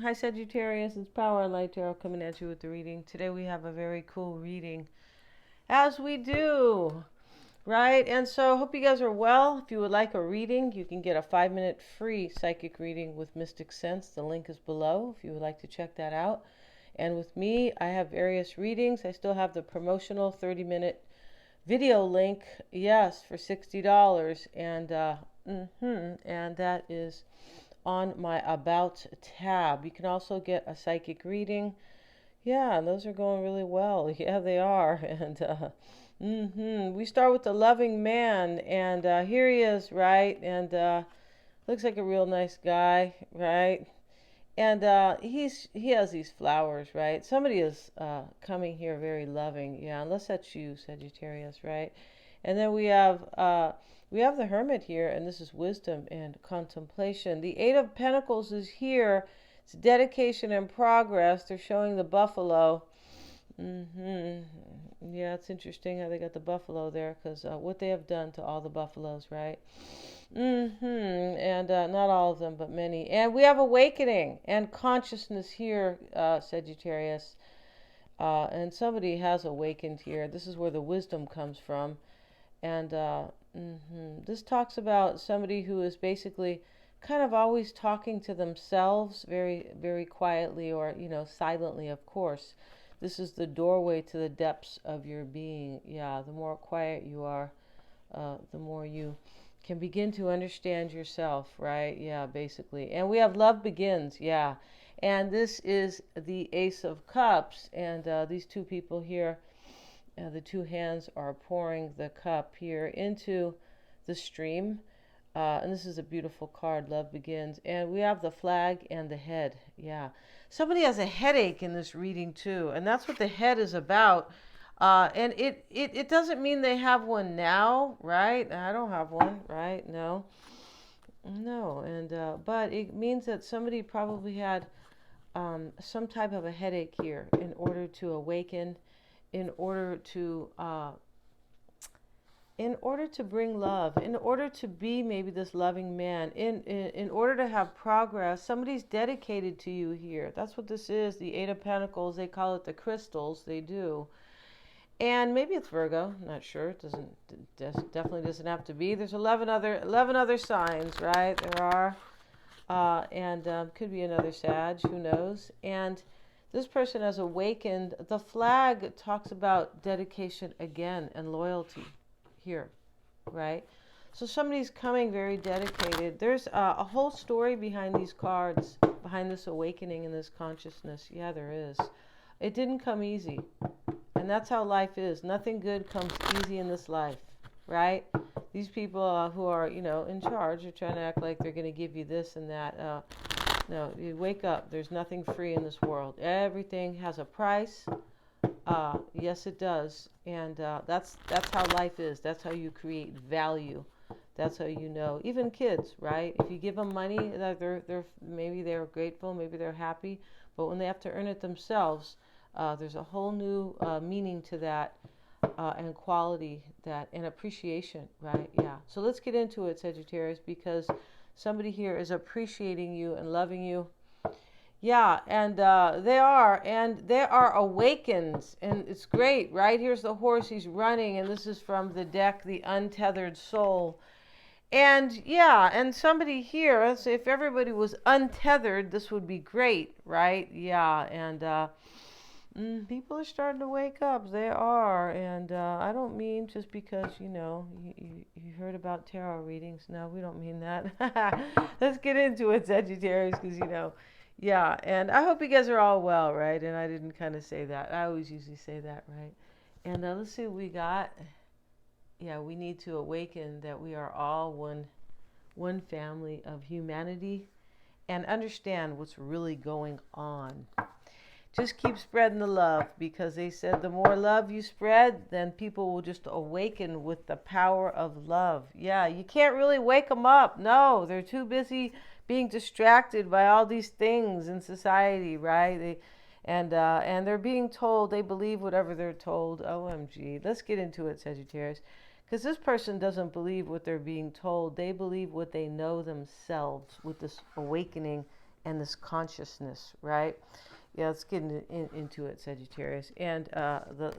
Hi Sagittarius, it's Power and Light Tarot coming at you with the reading. Today we have a very cool reading, as we do, right? And so hope you guys are well. If you would like a reading, you can get a 5-minute free psychic reading with Mystic Sense. The link is below if you would like to check that out. And with me, I have various readings. I still have the promotional 30-minute video link, yes, for $60. And that is on my About tab. You can also get a psychic reading. Yeah, those are going really well. Yeah, they are. And we start with the loving man, and here he is, right? And looks like a real nice guy, right? And he has these flowers, right? Somebody is coming here very loving, yeah. Unless that's you, Sagittarius, right? And then we have the Hermit here, and this is wisdom and contemplation. The Eight of Pentacles is here. It's dedication and progress. They're showing the buffalo. Yeah, it's interesting how they got the buffalo there, because what they have done to all the buffaloes, right? And not all of them, but many. And we have awakening and consciousness here, Sagittarius. And somebody has awakened here. This is where the wisdom comes from. And this talks about somebody who is basically kind of always talking to themselves very, very quietly, or, silently, of course. This is the doorway to the depths of your being. Yeah, the more quiet you are, the more you can begin to understand yourself, right? Yeah, basically. And we have love begins, yeah. And this is the Ace of Cups, and these two people here, the two hands are pouring the cup here into the stream. And this is a beautiful card, love begins. And we have the flag and the head, yeah. Somebody has a headache in this reading too, and that's what the head is about. And it doesn't mean they have one now, right? I don't have one, right? No. And but it means that somebody probably had some type of a headache here in order to awaken, in order to bring love, in order to be maybe this loving man, in order to have progress. Somebody's dedicated to you here. That's what this is. The Eight of Pentacles, they call it the crystals, they do. And maybe it's Virgo, not sure. It definitely doesn't have to be. There's 11 other signs, right? There are. And could be another Sag, who knows? And this person has awakened. The flag talks about dedication again and loyalty here, right? So somebody's coming very dedicated. There's a whole story behind these cards, behind this awakening and this consciousness. Yeah, there is. It didn't come easy. And that's how life is. Nothing good comes easy in this life, right? These people who are, in charge are trying to act like they're going to give you this and that. No, you wake up. There's nothing free in this world. Everything has a price. Yes, it does. And that's how life is. That's how you create value. That's how you know. Even kids, right? If you give them money, maybe they're grateful, maybe they're happy, but when they have to earn it themselves, there's a whole new meaning to that, and quality that, and appreciation, right? Yeah. So let's get into it, Sagittarius, because somebody here is appreciating you and loving you. Yeah, and they are awakened, and it's great, right? Here's the horse, he's running, and this is from the deck, The Untethered Soul. And yeah, and somebody here, if everybody was untethered, this would be great, right? Yeah, and people are starting to wake up. They are. And I don't mean just because, you heard about tarot readings. No, we don't mean that. Let's get into it, Sagittarius, because, yeah. And I hope you guys are all well, right? And I didn't kind of say that. I always usually say that, right? And let's see what we got. Yeah, we need to awaken that we are all one family of humanity, and understand what's really going on. Just keep spreading the love, because they said the more love you spread, then people will just awaken with the power of love. Yeah, you can't really wake them up. No, they're too busy being distracted by all these things in society, right? And they're being told, they believe whatever they're told. OMG. Let's get into it, Sagittarius. Because this person doesn't believe what they're being told. They believe what they know themselves with this awakening and this consciousness, right? Yeah, let's get into it, Sagittarius. And the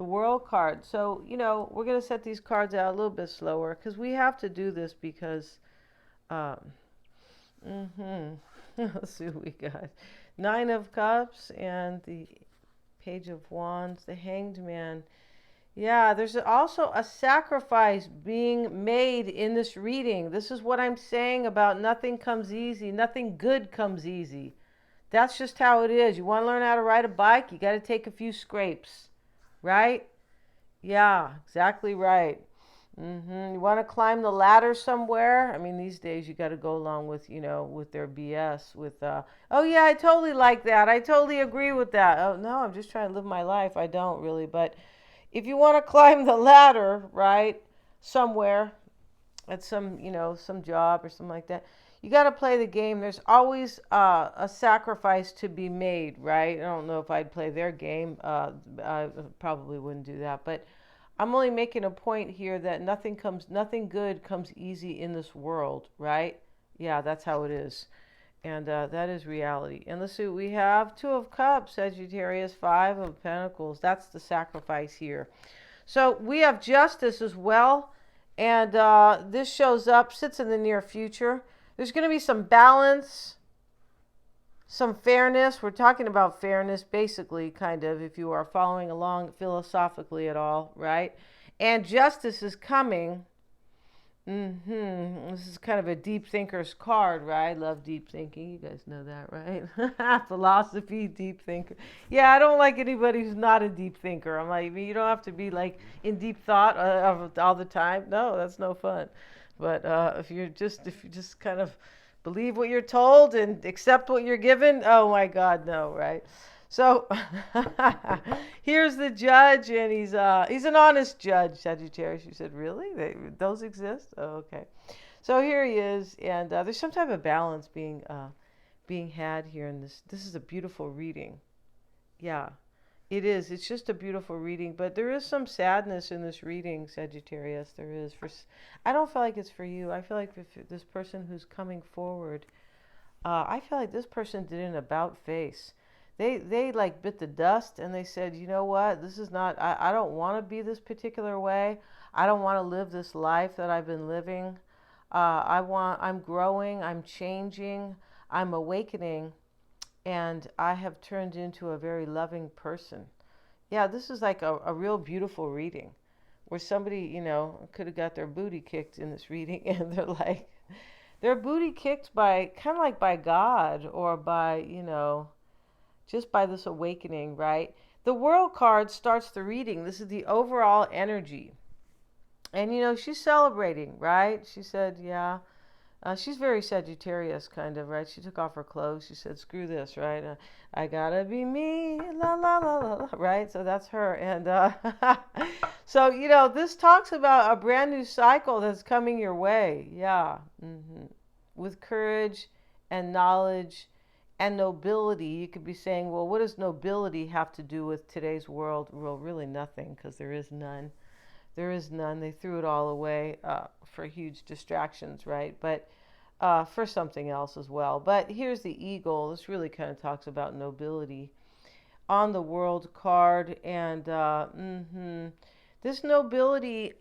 world card. So, we're going to set these cards out a little bit slower because we have to do this because, um, let's see what we got. Nine of Cups and the Page of Wands, the Hanged Man. Yeah, there's also a sacrifice being made in this reading. This is what I'm saying about nothing comes easy. Nothing good comes easy. That's just how it is. You want to learn how to ride a bike, you got to take a few scrapes, right? Yeah, exactly right. You want to climb the ladder somewhere? I mean, these days you got to go along with, with their BS. Oh yeah, I totally like that. I totally agree with that. Oh no, I'm just trying to live my life. I don't really, but if you want to climb the ladder, right, somewhere at some job or something like that, you got to play the game. There's always a sacrifice to be made, right? I don't know if I'd play their game. I probably wouldn't do that, but I'm only making a point here that nothing good comes easy in this world, right? Yeah, that's how it is. And that is reality. And let's see what we have. Two of Cups, Sagittarius, Five of Pentacles. That's the sacrifice here. So we have Justice as well. And this shows up, sits in the near future. There's going to be some balance, some fairness. We're talking about fairness, basically, kind of, if you are following along philosophically at all, right? And Justice is coming. This is kind of a deep thinker's card, right? I love deep thinking. You guys know that, right? Philosophy, deep thinker. Yeah, I don't like anybody who's not a deep thinker. I'm like, you don't have to be like in deep thought all the time. No, that's no fun. But if you just kind of believe what you're told and accept what you're given, oh my God, no, right? So here's the judge, and he's an honest judge, Sagittarius. You said, really? Those exist? Oh, okay. So here he is, and there's some type of balance being had here in this. This is a beautiful reading. Yeah, it is. It's just a beautiful reading, but there is some sadness in this reading, Sagittarius. There is. I don't feel like it's for you. I feel like if this person who's coming forward, I feel like this person did an about face. They like bit the dust and they said, you know what, this is not, I don't want to be this particular way. I don't want to live this life that I've been living. I'm growing, I'm changing, I'm awakening, and I have turned into a very loving person. Yeah, this is like a real beautiful reading where somebody, could have got their booty kicked in this reading, and they're like, their booty kicked by, kind of like by God or by, just by this awakening, right? The world card starts the reading. This is the overall energy. And, she's celebrating, right? She said, yeah. She's very Sagittarius, kind of, right? She took off her clothes. She said, screw this, right? I gotta be me, la, la, la, la, right? So that's her. And so, this talks about a brand new cycle that's coming your way. Yeah. With courage and knowledge and nobility. You could be saying, well, what does nobility have to do with today's world? Well, really nothing, because there is none. There is none. They threw it all away for huge distractions, right? But for something else as well. But here's the eagle. This really kind of talks about nobility on the world card. And this nobility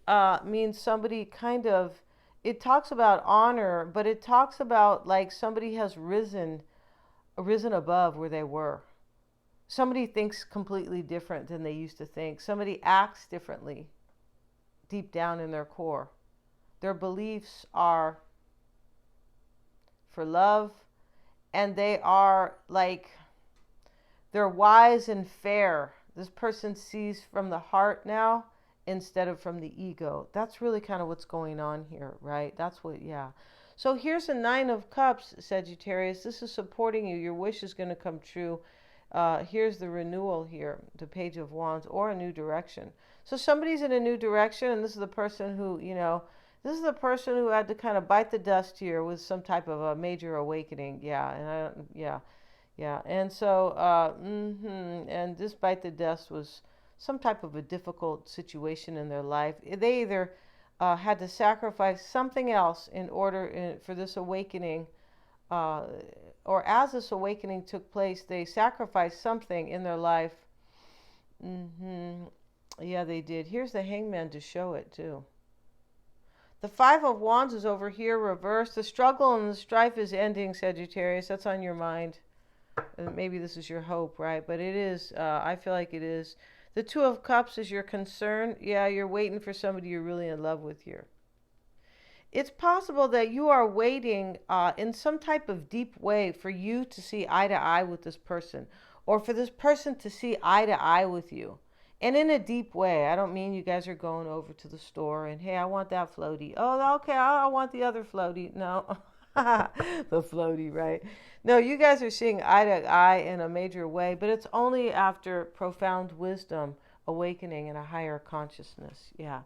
means somebody kind of, it talks about honor, but it talks about like somebody has risen above where they were. Somebody thinks completely different than they used to think. Somebody acts differently deep down in their core. Their beliefs are for love, and they are like, they're wise and fair. This person sees from the heart now instead of from the ego. That's really kind of what's going on here, right? That's what, yeah. So here's a Nine of Cups, Sagittarius. This is supporting you. Your wish is going to come true. Here's the renewal here, the Page of Wands, or a new direction. So somebody's in a new direction, and this is the person who, this is the person who had to kind of bite the dust here with some type of a major awakening. Yeah, and yeah. And so, and this bite the dust was some type of a difficult situation in their life. They either had to sacrifice something else in order for this awakening or as this awakening took place, they sacrificed something in their life. Yeah, they did. Here's the Hangman to show it too. The Five of Wands is over here reversed. The struggle and the strife is ending, Sagittarius. That's on your mind. Maybe this is your hope, right? But it is. I feel like it is. The Two of Cups is your concern. Yeah, you're waiting for somebody you're really in love with here. It's possible that you are waiting in some type of deep way for you to see eye to eye with this person, or for this person to see eye to eye with you. And in a deep way. I don't mean you guys are going over to the store and, hey, I want that floaty. Oh, okay, I want the other floaty. No, the floaty, right? No, you guys are seeing eye to eye in a major way, but it's only after profound wisdom, awakening, and a higher consciousness. Yeah.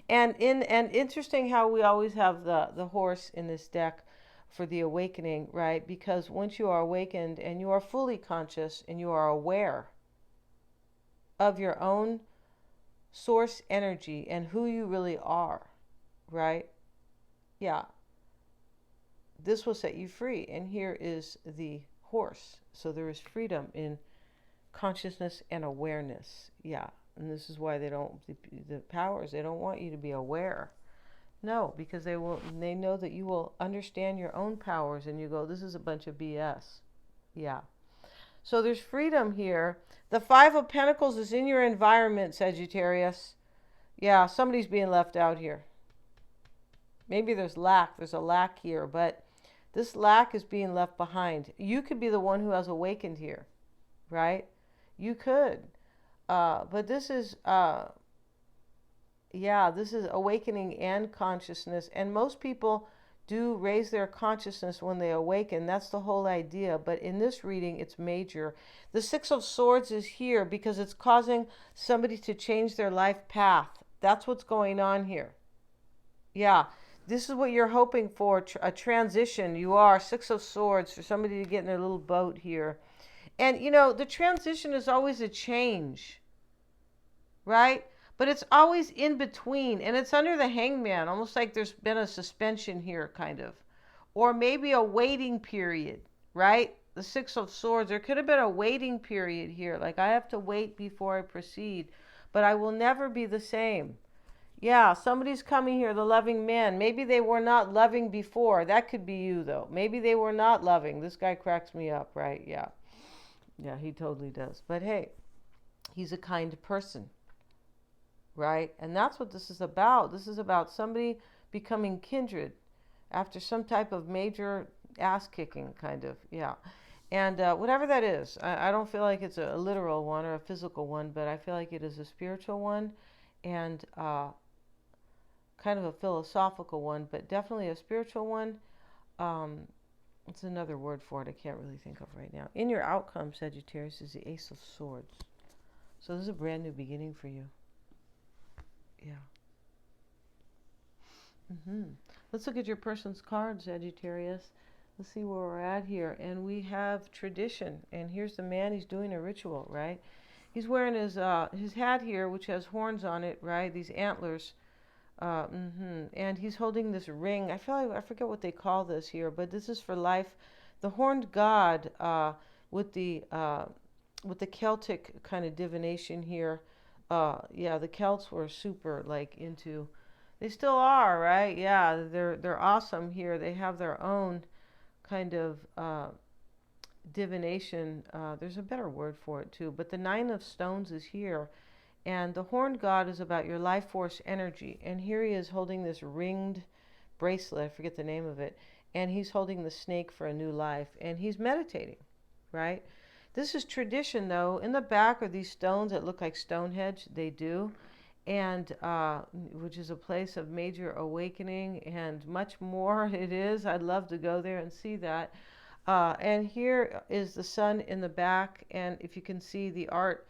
And interesting how we always have the horse in this deck for the awakening, right? Because once you are awakened and you are fully conscious and you are aware of your own source energy and who you really are, right? Yeah. This will set you free. And here is the horse. So there is freedom in consciousness and awareness. Yeah. And this is why they don't, the powers, they don't want you to be aware. No, because they know that you will understand your own powers and you go, this is a bunch of BS. Yeah. So there's freedom here. The Five of Pentacles is in your environment, Sagittarius. Yeah, somebody's being left out here. Maybe there's lack. There's a lack here, but this lack is being left behind. You could be the one who has awakened here, right? You could. But this is, this is awakening and consciousness. And most people do raise their consciousness when they awaken. That's the whole idea. But in this reading, it's major. The Six of Swords is here because it's causing somebody to change their life path. That's what's going on here. Yeah, this is what you're hoping for, a transition. You are Six of Swords, for somebody to get in their little boat here. And, you know, the transition is always a change, right? But it's always in between, and it's under the Hangman, almost like there's been a suspension here, kind of. Or maybe a waiting period, right? The Six of Swords, there could have been a waiting period here, like I have to wait before I proceed, but I will never be the same. Yeah, somebody's coming here, the loving man. Maybe they were not loving before. That could be you, though. Maybe they were not loving. This guy cracks me up, right? Yeah. Yeah, he totally does. But hey, he's a kind person. Right? And that's what this is about. This is about somebody becoming kindred after some type of major ass kicking, kind of. Yeah. And whatever that is, I don't feel like it's a literal one or a physical one, but I feel like it is a spiritual one and kind of a philosophical one, but definitely a spiritual one. It's another word for it I can't really think of right now. In your outcome, Sagittarius, is the Ace of Swords. So this is a brand new beginning for you. Yeah. Let's look at your person's card, Sagittarius. Let's see where we're at here. And we have tradition. And here's the man. He's doing a ritual, right? He's wearing his hat here, which has horns on it, right? These antlers. And he's holding this ring. I forget what they call this here, but this is for life. The horned god with the Celtic kind of divination here. Yeah, the Celts were super into, they still are, right? Yeah, they're awesome here. They have their own kind of divination. There's a better word for it too, but the Nine of Stones is here, and the horned god is about your life force energy. And here he is holding this ringed bracelet. I forget the name of it, and he's holding the snake for a new life, and he's meditating, right? This is tradition, though. In the back are these stones that look like Stonehenge. They do. And which is a place of major awakening and much more it is. I'd love to go there and see that. And here is the sun in the back. And if you can see the art,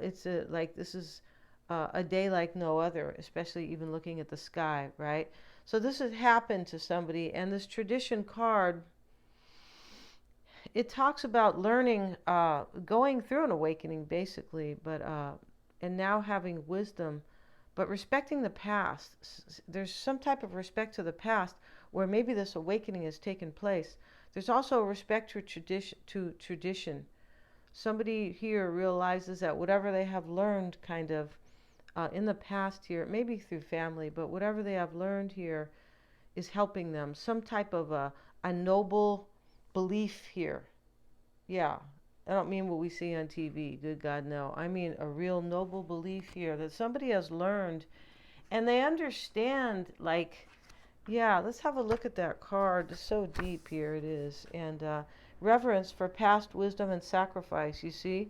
it's this is a day like no other, especially even looking at the sky, right? So this has happened to somebody. And this tradition card, it talks about learning, going through an awakening, basically, but and now having wisdom, but respecting the past. There's some type of respect to the past where maybe this awakening has taken place. There's also a respect to tradition. Somebody here realizes that whatever they have learned kind of in the past here, maybe through family, but whatever they have learned here is helping them. Some type of a noble belief here. Yeah, I don't mean what we see on TV. Good God, no. I mean a real noble belief here that somebody has learned and they understand, like, yeah, let's have a look at that card. It's so deep here, it is. And reverence for past wisdom and sacrifice, you see?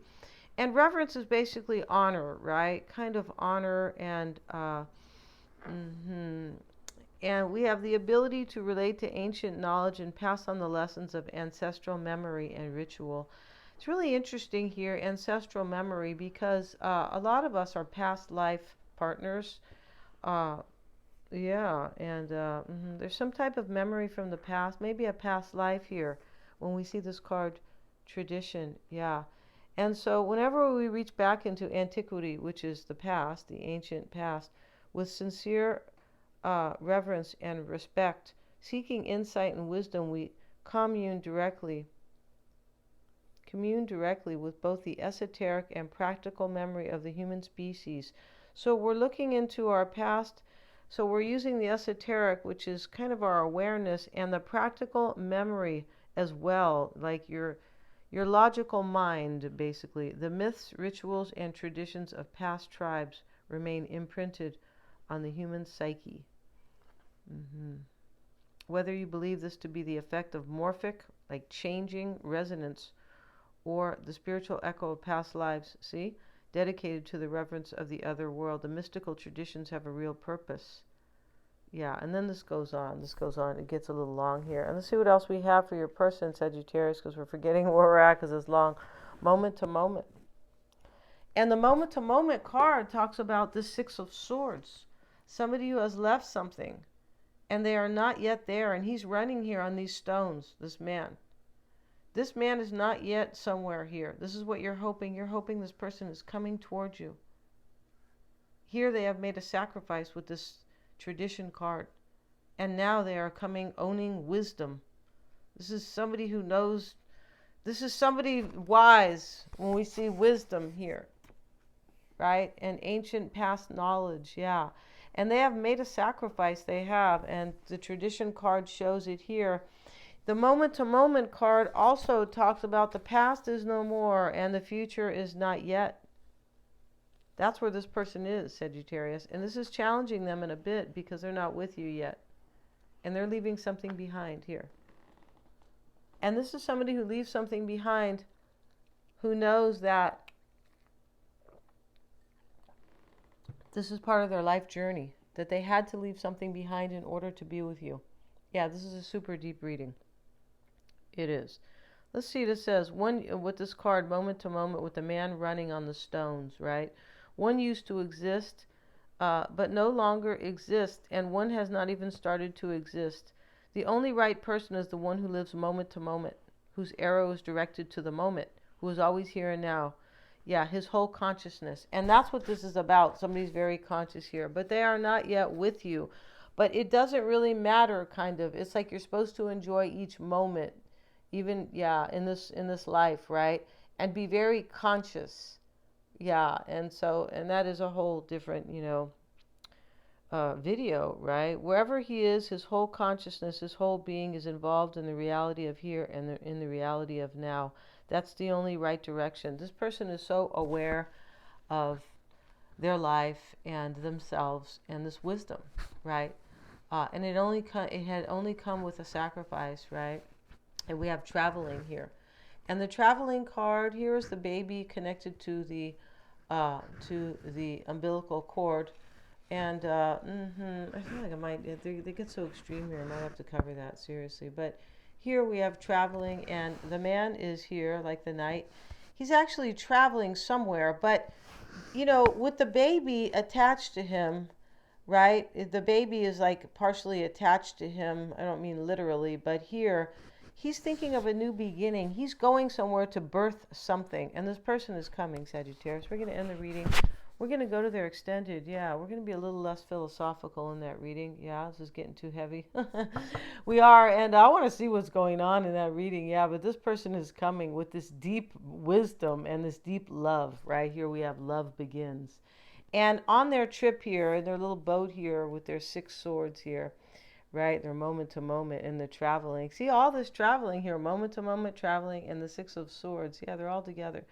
And reverence is basically honor, right? Kind of honor and and we have the ability to relate to ancient knowledge and pass on the lessons of ancestral memory and ritual. It's really interesting here, ancestral memory, because a lot of us are past life partners. Uh, yeah, and there's some type of memory from the past, maybe a past life here when we see this card, tradition. Yeah. And so whenever we reach back into antiquity, which is the past, the ancient past, with sincere reverence and respect, seeking insight and wisdom, we commune directly with both the esoteric and practical memory of the human species. So we're looking into our past. So we're using the esoteric, which is kind of our awareness, and the practical memory as well, like your logical mind, basically. The myths, rituals, and traditions of past tribes remain imprinted on the human psyche. Whether you believe this to be the effect of morphic, like changing resonance, or the spiritual echo of past lives, see, dedicated to the reverence of the other world, the mystical traditions have a real purpose. Yeah, and then this goes on. It gets a little long here. And let's see what else we have for your person, Sagittarius, because we're forgetting where we're at because it's long. Moment to moment. And the moment to moment card talks about the Six of Swords. Somebody who has left something and they are not yet there, and he's running here on these stones, this man. This man is not yet somewhere here. This is what you're hoping. You're hoping this person is coming towards you. Here they have made a sacrifice with this tradition card. And now they are coming owning wisdom. This is somebody who knows. This is somebody wise when we see wisdom here. Right? And ancient past knowledge. Yeah. And they have made a sacrifice. They have. And the tradition card shows it here. The moment-to-moment card also talks about the past is no more and the future is not yet. That's where this person is, Sagittarius. And this is challenging them in a bit because they're not with you yet. And they're leaving something behind here. And this is somebody who leaves something behind who knows that this is part of their life journey, that they had to leave something behind in order to be with you. Yeah, this is a super deep reading. It is. Let's see, it says, one with this card, moment to moment, with the man running on the stones, right? One used to exist, but no longer exists, and one has not even started to exist. The only right person is the one who lives moment to moment, whose arrow is directed to the moment, who is always here and now. Yeah, his whole consciousness. And that's what this is about. Somebody's very conscious here, but they are not yet with you. But it doesn't really matter, kind of. It's like you're supposed to enjoy each moment, even, yeah, in this life, right? And be very conscious. Yeah, and that is a whole different, video, right? Wherever he is, his whole consciousness, his whole being is involved in the reality of here and in the reality of now. That's the only right direction. This person is so aware of their life and themselves and this wisdom, right? And it had only come with a sacrifice, right? And we have traveling here. And the traveling card, here is the baby connected to the umbilical cord. And I feel like I might, they get so extreme here, I might have to cover that seriously. But here we have traveling, and the man is here, like the knight. He's actually traveling somewhere, but, with the baby attached to him, right? The baby is like partially attached to him. I don't mean literally, but here, he's thinking of a new beginning. He's going somewhere to birth something, and this person is coming, Sagittarius. We're going to end the reading We're going to go to their extended. Yeah, we're going to be a little less philosophical in that reading. Yeah, this is getting too heavy. We are, and I want to see what's going on in that reading. Yeah, but this person is coming with this deep wisdom and this deep love. Right here we have love begins. And on their trip here, in their little boat here with their 6 swords here, right? They're moment to moment in the traveling. See all this traveling here, moment to moment traveling, and the 6 of Swords. Yeah, they're all together.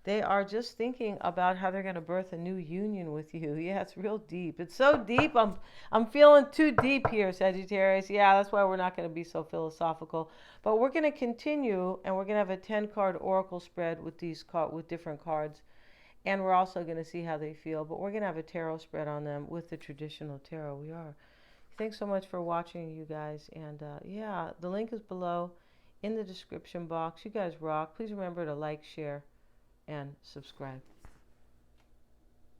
They are just thinking about how they're going to birth a new union with you. Yeah, it's real deep. It's so deep. I'm feeling too deep here, Sagittarius. Yeah, that's why we're not going to be so philosophical. But we're going to continue, and we're going to have a 10-card oracle spread with with different cards. And we're also going to see how they feel. But we're going to have a tarot spread on them with the traditional tarot. We are. Thanks so much for watching, you guys. And yeah, the link is below in the description box. You guys rock. Please remember to like, share, and subscribe.